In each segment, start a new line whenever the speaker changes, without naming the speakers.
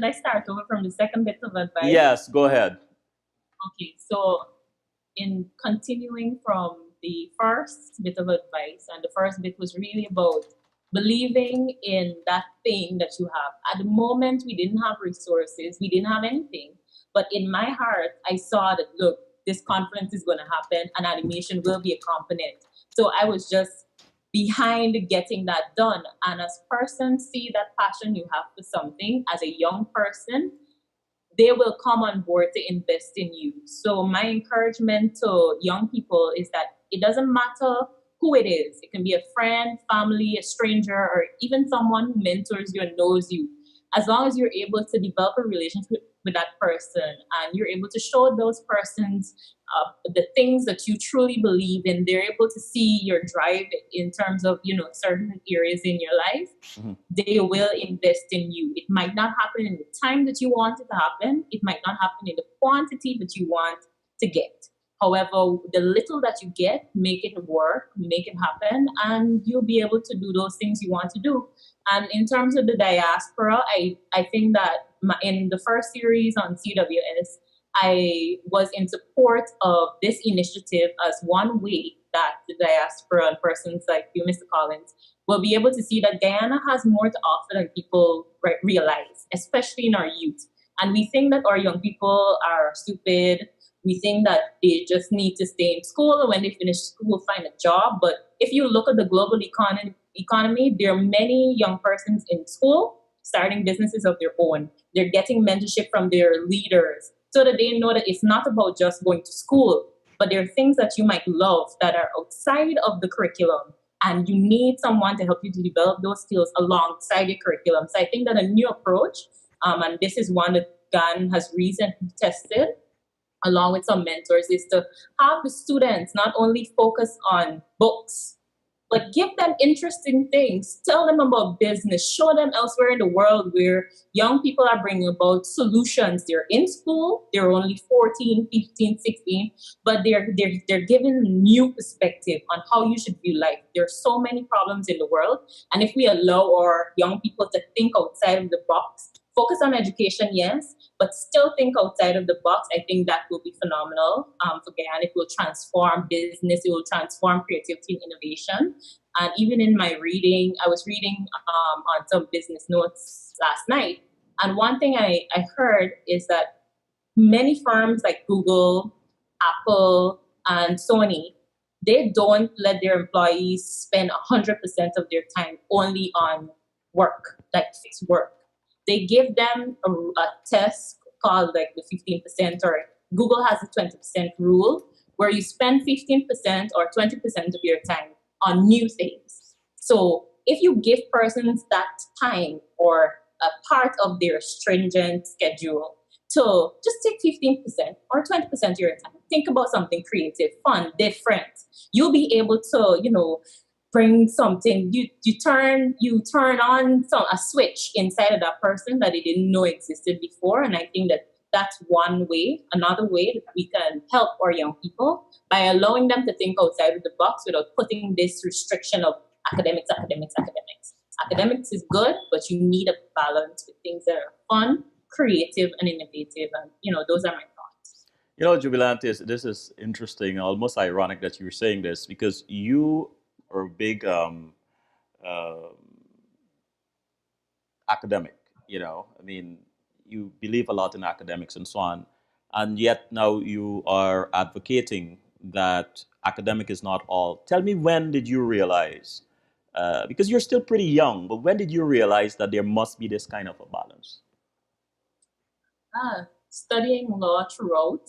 I start over from the second bit of advice?
Yes, go ahead.
Okay, so in continuing from the first bit of advice, and the first bit was really about believing in that thing that you have. At the moment, we didn't have resources, we didn't have anything. But in my heart, I saw that, look, this conference is going to happen and animation will be a component. So I was just behind getting that done. And as persons see that passion you have for something as a young person, they will come on board to invest in you. So my encouragement to young people is that it doesn't matter who it is. It can be a friend, family, a stranger, or even someone who mentors you and knows you. As long as you're able to develop a relationship with that person and you're able to show those persons the things that you truly believe in, they're able to see your drive in terms of, certain areas in your life.
Mm-hmm.
They will invest in you. It might not happen in the time that you want it to happen. It might not happen in the quantity that you want to get. However, the little that you get, make it work, make it happen, and you'll be able to do those things you want to do. And in terms of the diaspora, I think that in the first series on CWS, I was in support of this initiative as one way that the diaspora and persons like you, Mr. Collins, will be able to see that Guyana has more to offer than people realize, especially in our youth. And we think that our young people are stupid. We think that they just need to stay in school, and when they finish school, find a job. But if you look at the global economy, there are many young persons in school starting businesses of their own. They're getting mentorship from their leaders so that they know that it's not about just going to school, but there are things that you might love that are outside of the curriculum. And you need someone to help you to develop those skills alongside your curriculum. So I think that a new approach, and this is one that GAN has recently tested, along with some mentors, is to have the students not only focus on books, but give them interesting things. Tell them about business. Show them elsewhere in the world where young people are bringing about solutions. They're in school. They're only 14, 15, 16, but they're given a new perspective on how you should view life. There are so many problems in the world. And if we allow our young people to think outside of the box, focus on education, yes, but still think outside of the box, I think that will be phenomenal for Guyana. It will transform business, it will transform creativity and innovation. And even in my reading, I was reading on some business notes last night. And one thing I heard is that many firms like Google, Apple, and Sony, they don't let their employees spend 100% of their time only on work, like fixed work. They give them a test called like the 15%, or Google has a 20% rule where you spend 15% or 20% of your time on new things. So if you give persons that time or a part of their stringent schedule to just take 15% or 20% of your time, think about something creative, fun, different, you'll be able to, bring something, you turn on a switch inside of that person that they didn't know existed before. And I think that that's one way. Another way that we can help our young people by allowing them to think outside of the box without putting this restriction of academics. Academics is good, but you need a balance with things that are fun, creative, and innovative. And those are my thoughts.
Jubilante, this is interesting, almost ironic that you're saying this, because you are a big academic, I mean, you believe a lot in academics and so on, and yet now you are advocating that academic is not all. Tell me, when did you realize, because you're still pretty young, but when did you realize that there must be this kind of a balance?
Studying law throughout.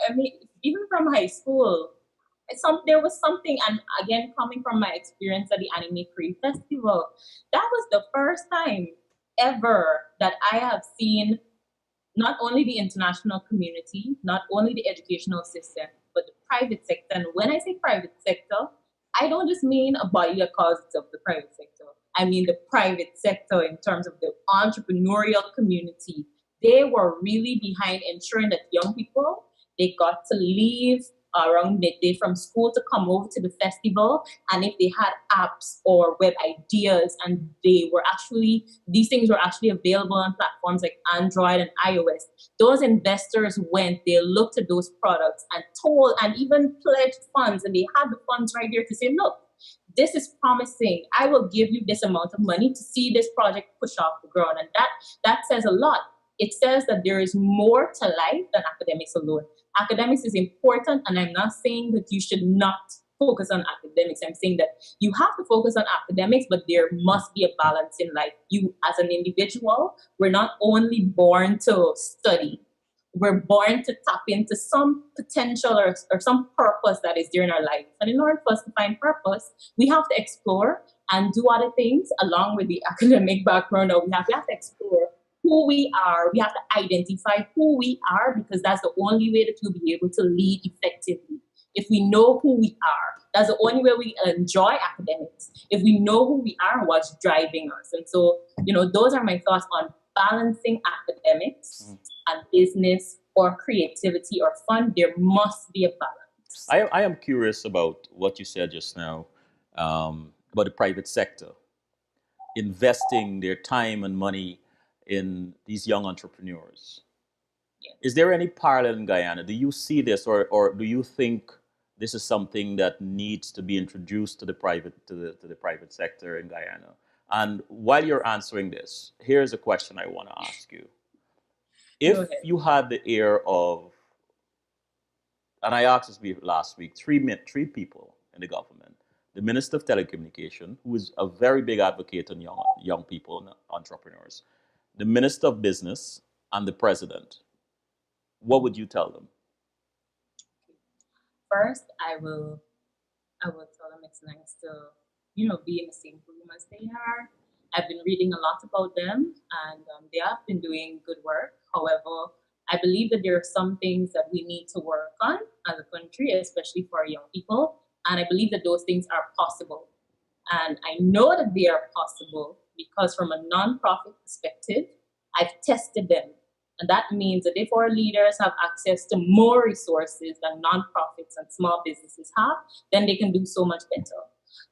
I mean, even from high school, there was something, and again, coming from my experience at the Anime Crave Festival, that was the first time ever that I have seen not only the international community, not only the educational system, but the private sector. And when I say private sector, I don't just mean a body that calls itself the private sector. I mean the private sector in terms of the entrepreneurial community. They were really behind ensuring that young people, they got to leave around midday from school to come over to the festival. And if they had apps or web ideas, and these things were actually available on platforms like Android and iOS, those investors went, they looked at those products and even pledged funds, and they had the funds right there to say, look, this is promising. I will give you this amount of money to see this project push off the ground. And that says a lot. It says that there is more to life than academics alone. Academics is important, and I'm not saying that you should not focus on academics. I'm saying that you have to focus on academics, but there must be a balance in life. You, as an individual, we're not only born to study. We're born to tap into some potential or some purpose that is there in our life. And in order for us to find purpose, we have to explore and do other things along with the academic background that we have. We have to explore who we are. We have to identify who we are, because that's the only way that we'll be able to lead effectively. If we know who we are, that's the only way we enjoy academics. If we know who we are and what's driving us. And so, those are my thoughts on balancing academics and business or creativity or fun. There must be a balance.
I am curious about what you said just now about the private sector investing their time and money in these young entrepreneurs.
Yeah.
Is there any parallel in Guyana? Do you see this, or do you think this is something that needs to be introduced to the private sector in Guyana? And while you're answering this, here's a question I want to ask you. If you had the ear of, and I asked this last week, three people in the government: the Minister of Telecommunication, who is a very big advocate on young people and entrepreneurs, the Minister of Business, and the President, what would you tell them?
First, I will tell them it's nice to, be in the same room as they are. I've been reading a lot about them, and they have been doing good work. However, I believe that there are some things that we need to work on as a country, especially for our young people. And I believe that those things are possible. And I know that they are possible because from a nonprofit perspective, I've tested them. And that means that if our leaders have access to more resources than nonprofits and small businesses have, then they can do so much better.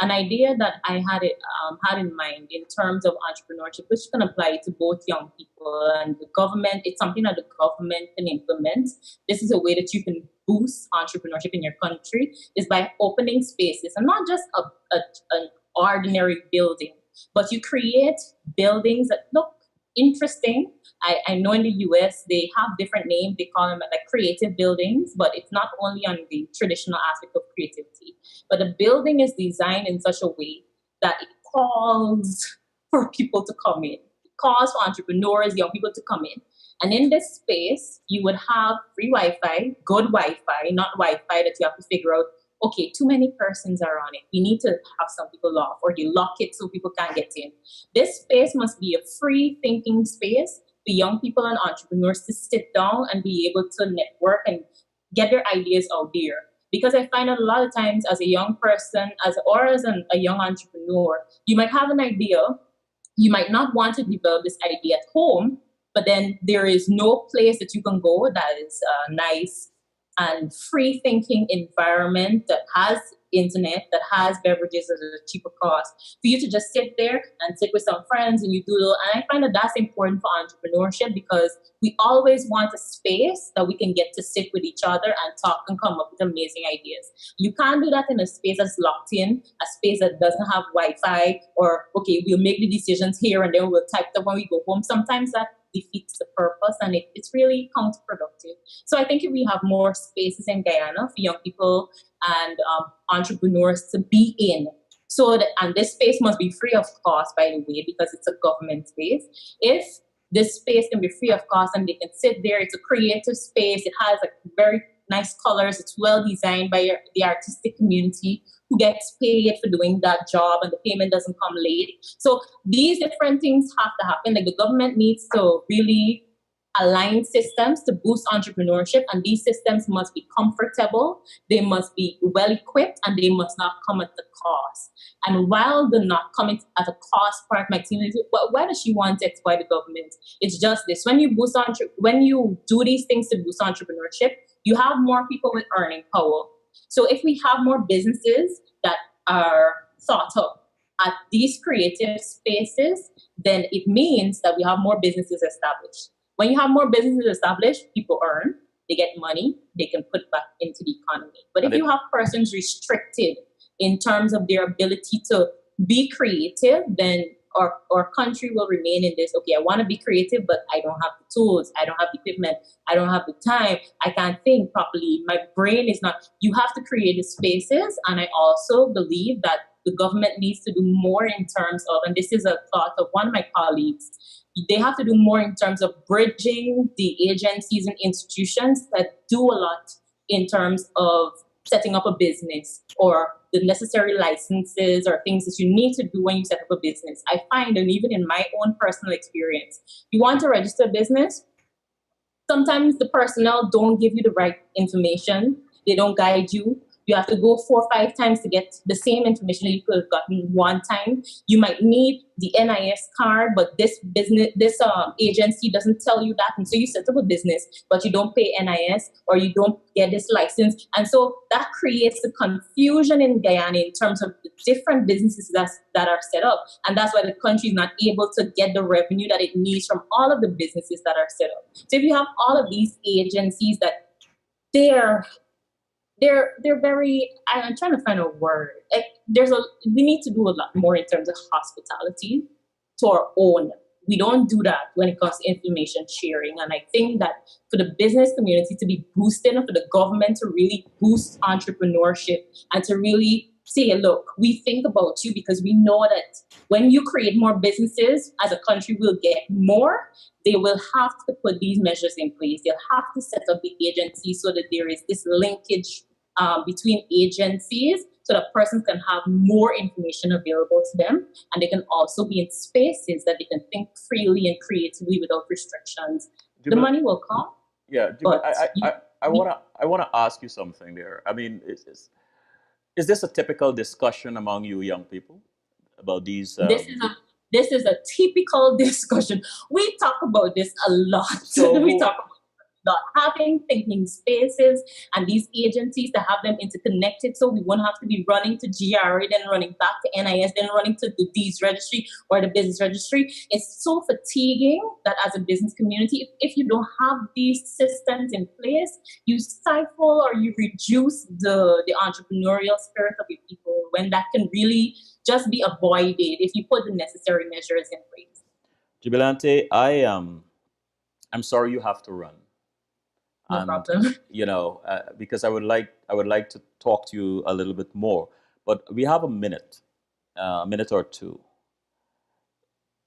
An idea that I had in mind in terms of entrepreneurship, which can apply to both young people and the government, it's something that the government can implement. This is a way that you can boost entrepreneurship in your country, is by opening spaces, and not just an ordinary building, but you create buildings that look interesting. I know in the US they have different names. They call them like creative buildings, but it's not only on the traditional aspect of creativity, but the building is designed in such a way that it calls for people to come in. It calls for entrepreneurs, young people to come in. And in this space, you would have free Wi-Fi, good Wi-Fi, not Wi-Fi that you have to figure out, okay, too many persons are on it. We need to have some people off, or you lock it so people can't get in. This space must be a free thinking space for young people and entrepreneurs to sit down and be able to network and get their ideas out there. Because I find that a lot of times as a young person, as a young entrepreneur, you might have an idea, you might not want to develop this idea at home, but then there is no place that you can go that is nice and free thinking environment that has internet, that has beverages at a cheaper cost, for you to just sit there and sit with some friends and you doodle. And I find that that's important for entrepreneurship, because we always want a space that we can get to sit with each other and talk and come up with amazing ideas. You can't do that in a space that's locked in, a space that doesn't have Wi-Fi, or, okay, we'll make the decisions here and then we'll type them when we go home. Sometimes that defeats the purpose, and it's really counterproductive. So I think if we have more spaces in Guyana for young people and entrepreneurs to be in, and this space must be free of cost, by the way, because it's a government space. If this space can be free of cost and they can sit there, it's a creative space, it has like very nice colors, it's well designed by the artistic community who gets paid for doing that job, and the payment doesn't come late. So these different things have to happen. Like, the government needs to really align systems to boost entrepreneurship, and these systems must be comfortable, they must be well equipped, and they must not come at the cost. And while the not coming at a cost part might seem, but why does she want to exploit the government? It's just this: when you do these things to boost entrepreneurship, you have more people with earning power. So if we have more businesses that are thought of at these creative spaces, then it means that we have more businesses established. When you have more businesses established, people earn, they get money, they can put back into the economy. But if you have persons restricted in terms of their ability to be creative, then our country will remain in this, okay, I want to be creative, but I don't have the tools, I don't have the equipment, I don't have the time, I can't think properly, my brain is not. You have to create the spaces, and I also believe that the government needs to do more in terms of, and this is a thought of one of my colleagues, they have to do more in terms of bridging the agencies and institutions that do a lot in terms of setting up a business or the necessary licenses or things that you need to do when you set up a business. I find, and even in my own personal experience, you want to register a business, sometimes the personnel don't give you the right information. They don't guide you. You have to go 4 or 5 times to get the same information that you could have gotten one time. You might need the NIS card, but this agency doesn't tell you that. And so you set up a business, but you don't pay NIS or you don't get this license. And so that creates the confusion in Guyana in terms of the different businesses that are set up. And that's why the country is not able to get the revenue that it needs from all of the businesses that are set up. So if you have all of these agencies that they're very, I'm trying to find a word. Like we need to do a lot more in terms of hospitality to our own. We don't do that when it comes to information sharing. And I think that for the business community to be boosted and for the government to really boost entrepreneurship and to really say, look, we think about you because we know that when you create more businesses, as a country will get more, they will have to put these measures in place. They'll have to set up the agencies so that there is this linkage between agencies so that persons can have more information available to them, and they can also be in spaces that they can think freely and creatively without restrictions. The money will come.
Yeah,
but
I wanna ask you something there. I mean, is this a typical discussion among you young people about these?
This is a typical discussion. We talk about this a lot.
So
we talk about having thinking spaces and these agencies to have them interconnected so we won't have to be running to GYIR, then running back to NIS, then running to the D's registry or the business registry. It's so fatiguing that as a business community, if you don't have these systems in place, you stifle or you reduce the entrepreneurial spirit of your people when that can really just be avoided if you put the necessary measures in place.
Jubilante, I'm sorry you have to run.
No problem.
Because I would like to talk to you a little bit more, but we have a minute or two.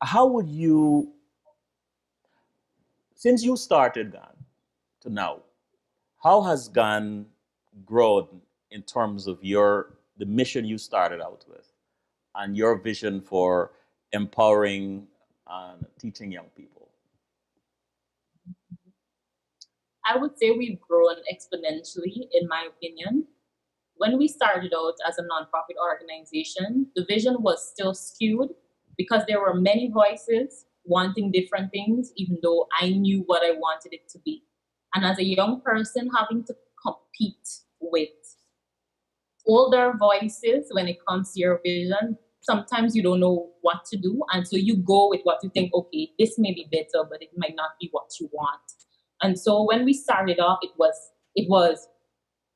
How would you, since you started GAN to now, how has GAN grown in terms of the mission you started out with and your vision for empowering and teaching young people?
I would say we've grown exponentially, in my opinion. When we started out as a nonprofit organization, the vision was still skewed because there were many voices wanting different things, even though I knew what I wanted it to be. And as a young person, having to compete with older voices when it comes to your vision, sometimes you don't know what to do. And so you go with what you think, okay, this may be better, but it might not be what you want. And so when we started off, it was,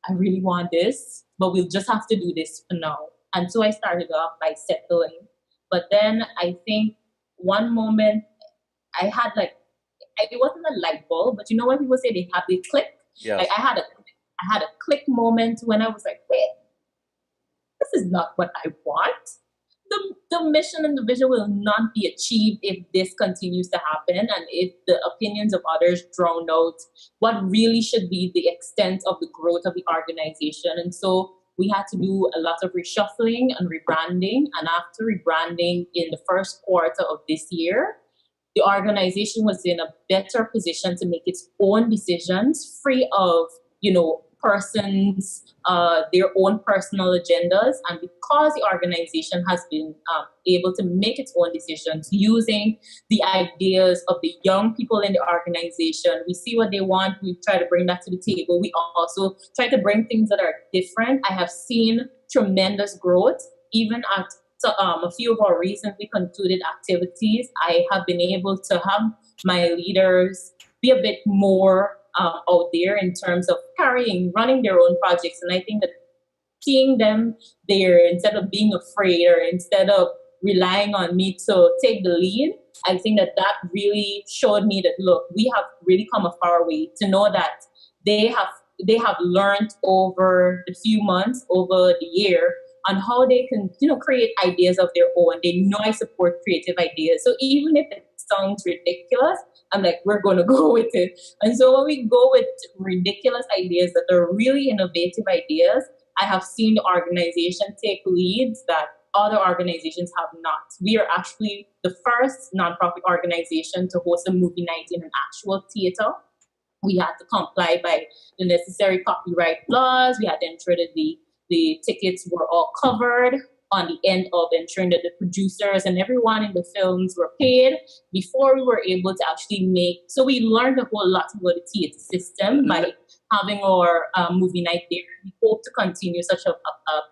I really want this, but we'll just have to do this for now. And so I started off by settling. But then I think one moment I had it wasn't a light bulb, but you know when people say they have the click?
Yes.
Like I had a click moment when I was like, wait, this is not what I want. The mission and the vision will not be achieved if this continues to happen and if the opinions of others drown out what really should be the extent of the growth of the organization. And so we had to do a lot of reshuffling and rebranding. And after rebranding in the first quarter of this year, the organization was in a better position to make its own decisions free of, person's their own personal agendas, and because the organization has been able to make its own decisions using the ideas of the young people in the organization, we see what they want, we try to bring that to the table. We also try to bring things that are different. I have seen tremendous growth even at a few of our recently concluded activities. I have been able to have my leaders be a bit more out there in terms of running their own projects. And I think that seeing them there, instead of being afraid or instead of relying on me to take the lead, I think that really showed me that, look, we have really come a far way, to know that they have learned over the few months, over the year, on how they can, create ideas of their own. They know I support creative ideas. So even if it sounds ridiculous, I'm like, we're going to go with it. And so when we go with ridiculous ideas that are really innovative ideas, I have seen the organization take leads that other organizations have not. We are actually the first nonprofit organization to host a movie night in an actual theater. We had to comply by the necessary copyright laws. We had to ensure that the tickets were all covered, on the end of ensuring that the producers and everyone in the films were paid before we were able to actually make. So we learned a whole lot about the theater system by having our movie night there. We hope to continue such a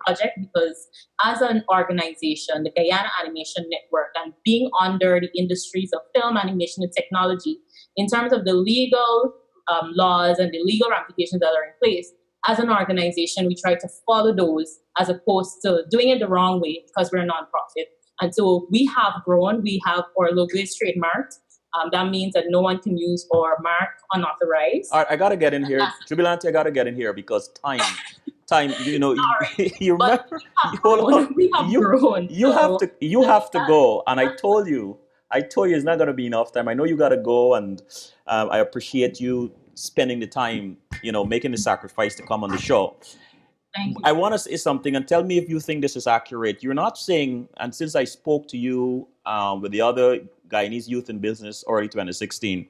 project because as an organization, the Guyana Animation Network, and being under the industries of film, animation, and technology, in terms of the legal laws and the legal ramifications that are in place, as an organization, we try to follow those as opposed to doing it the wrong way because we're a nonprofit. And so we have grown. We have our logo is trademarked. That means that no one can use our mark unauthorized.
All right, I got to get in here. Jubilante, I got to get in here because time, you remember, hold on.
We have grown.
You have to go. And I told you it's not going to be enough time. I know you got to go, and I appreciate you spending the time, making the sacrifice to come on the show.
Thank you.
I want to say something, and tell me if you think this is accurate. You're not saying, and since I spoke to you with the other Guyanese youth in business early 2016,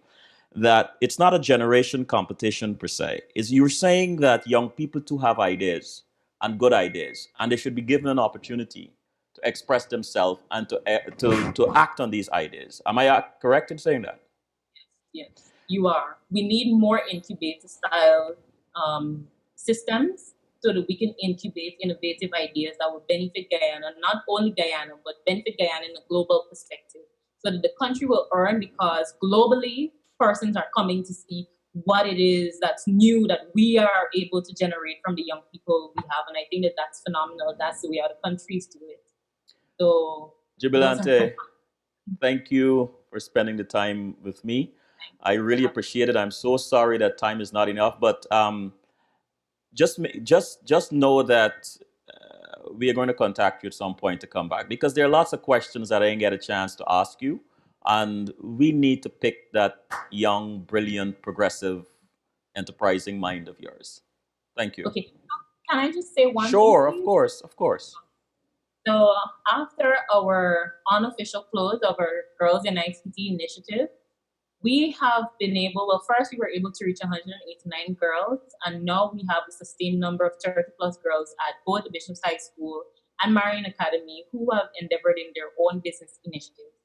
that it's not a generation competition per se. You're saying that young people too have ideas and good ideas, and they should be given an opportunity to express themselves and to act on these ideas. Am I correct in saying that?
Yes, you are. We need more incubator style systems so that we can incubate innovative ideas that will benefit Guyana, not only Guyana, but benefit Guyana in a global perspective, so that the country will earn, because globally persons are coming to see what it is that's new that we are able to generate from the young people we have. And I think that that's phenomenal. That's the way other countries do it. So,
Jubilante, thank you for spending the time with me. I really appreciate it. I'm so sorry that time is not enough, but just know that we are going to contact you at some point to come back, because there are lots of questions that I didn't get a chance to ask you, and we need to pick that young, brilliant, progressive, enterprising mind of yours. Thank you.
Okay, can I just say one
Sure,
thing,
of course, of course.
So after our unofficial close of our Girls in ICT initiative, we have been able, well, first we were able to reach 189 girls, and now we have a sustained number of 30 plus girls at both the Bishop's High School and Marian Academy who have endeavored in their own business initiatives.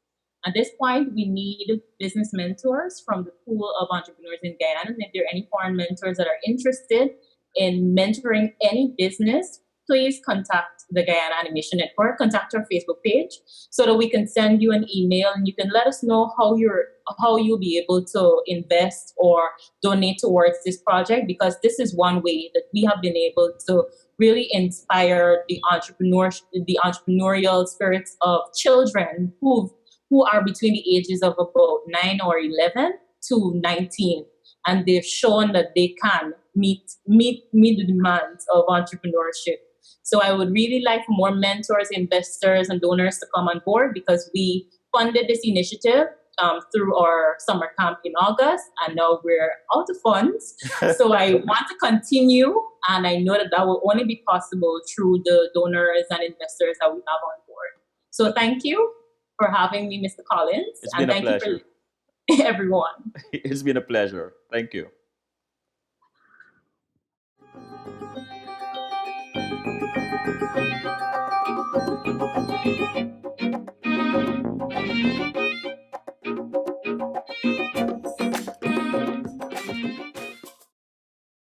At this point, we need business mentors from the pool of entrepreneurs in Guyana. And if there are any foreign mentors that are interested in mentoring any business, please contact the Guyana Animation Network, contact our Facebook page so that we can send you an email and you can let us know how you'll be able to invest or donate towards this project, because this is one way that we have been able to really inspire the entrepreneurial spirits of children who are between the ages of about 9 or 11 to 19. And they've shown that they can meet the demands of entrepreneurship. So I would really like for more mentors, investors, and donors to come on board, because we funded this initiative through our summer camp in August, and now we're out of funds. So I want to continue, and I know that will only be possible through the donors and investors that we have on board. So thank you for having me, Mr. Collins.
It's been a pleasure.
You for everyone.
It's been a pleasure. Thank you.